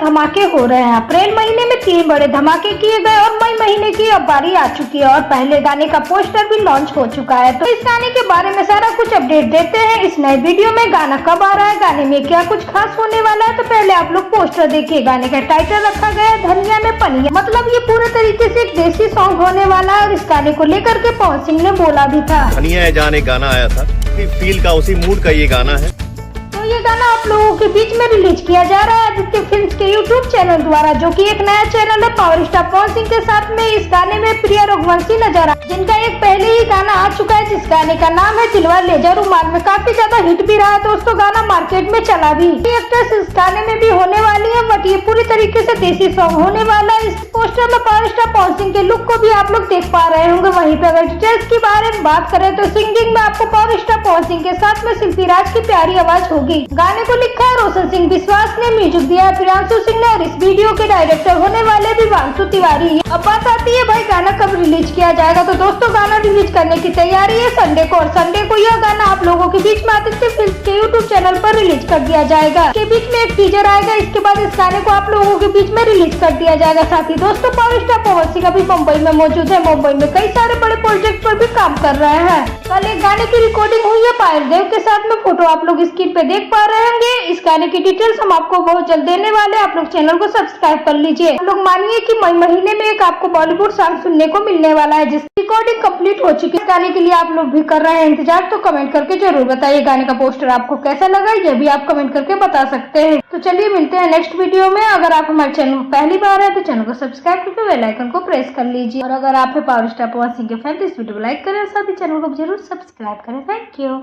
धमाके हो रहे हैं। अप्रैल महीने में 3 बड़े धमाके किए गए और मई महीने की अब बारी आ चुकी है और पहले गाने का पोस्टर भी लॉन्च हो चुका है। तो इस गाने के बारे में सारा कुछ अपडेट देते हैं इस नए वीडियो में। गाना कब आ रहा है, गाने में क्या कुछ खास होने वाला है, तो पहले आप लोग पोस्टर देखिए। गाने का टाइटल रखा गया है धनिया में पनिया, मतलब ये पूरे तरीके से एक देसी सॉन्ग होने वाला है और इस गाने को लेकर के पवन सिंह ने बोला भी था। धनिया जाने गाना आया था, फील का उसी मूड का ये गाना है। ये गाना आप लोगों के बीच में रिलीज किया जा रहा है आदित्य फिल्म्स के यूट्यूब चैनल द्वारा, जो कि एक नया चैनल है। पावर स्टार पवन सिंह के साथ में इस गाने में प्रिया रघुवंशी नजर आ, जिनका एक पहले ही गाना आ चुका है जिस गाने का नाम है दिलवा ले जा रुमाल में, काफी ज्यादा हिट भी रहा है दोस्तों। गाना मार्केट में चला भी। एक्ट्रेस इस गाने में भी होने वाली है, बट ये पूरी तरीके से देसी सॉन्ग होने वाला है। इस पोस्टर में पावर स्टार पवन सिंह के लुक को भी आप लोग देख पा रहे होंगे। वहीं पे अगर डिटेल्स के बारे में बात करें तो सिंगिंग में आपको पावर स्टार पवन सिंह के साथ में शिल्पी राज की प्यारी आवाज होगी। गाने को लिखा है रोशन सिंह विश्वास ने, म्यूजिक दिया है प्रियांशु सिंह ने और इस वीडियो के डायरेक्टर होने वाले विवांशु तिवारी। अब बात आती है भाई गाना कब रिलीज किया जाएगा, तो दोस्तों गाना रिलीज करने की तैयारी है संडे को, और संडे को यह गाना आप लोगों के बीच में आदित्य फिल्म्स के यूट्यूब चैनल पर रिलीज कर दिया जाएगा। इसके बीच में एक टीजर आएगा, इसके बाद इस गाने को आप लोगों के बीच में रिलीज कर दिया जाएगा। साथ ही दोस्तों पावर स्टार पवन सिंह अभी मुंबई में मौजूद है, मुंबई में कई सारे बड़े प्रोजेक्ट पर भी काम कर रहे हैं। कल एक गाने की रिकॉर्डिंग हुई है पायल देव के साथ में, फोटो आप लोग स्क्रीन पे देख पा रहे होंगे। इस गाने की डिटेल्स हम आपको बहुत जल्द देने वाले हैं, आप लोग चैनल को सब्सक्राइब कर लीजिए। आप लोग मानिए कि मई महीने में एक आपको बॉलीवुड सॉन्ग सुनने को मिलने वाला है जिसकी रिकॉर्डिंग कंप्लीट हो चुकी है। गाने के लिए आप लोग भी कर रहे हैं इंतजार, तो कमेंट करके जरूर बताइए गाने का पोस्टर आपको कैसा लगा, ये भी आप कमेंट करके बता सकते हैं। तो चलिए मिलते हैं नेक्स्ट वीडियो में। अगर आप हमारे चैनल पहली बार है तो चैनल को सब्सक्राइब करके बेल आइकन को प्रेस कर लीजिए, और अगर आप पावर स्टार पवन सिंह के फैन तो इस वीडियो को लाइक करें, साथ ही चैनल को जरूर सब्सक्राइब करें। Thank you.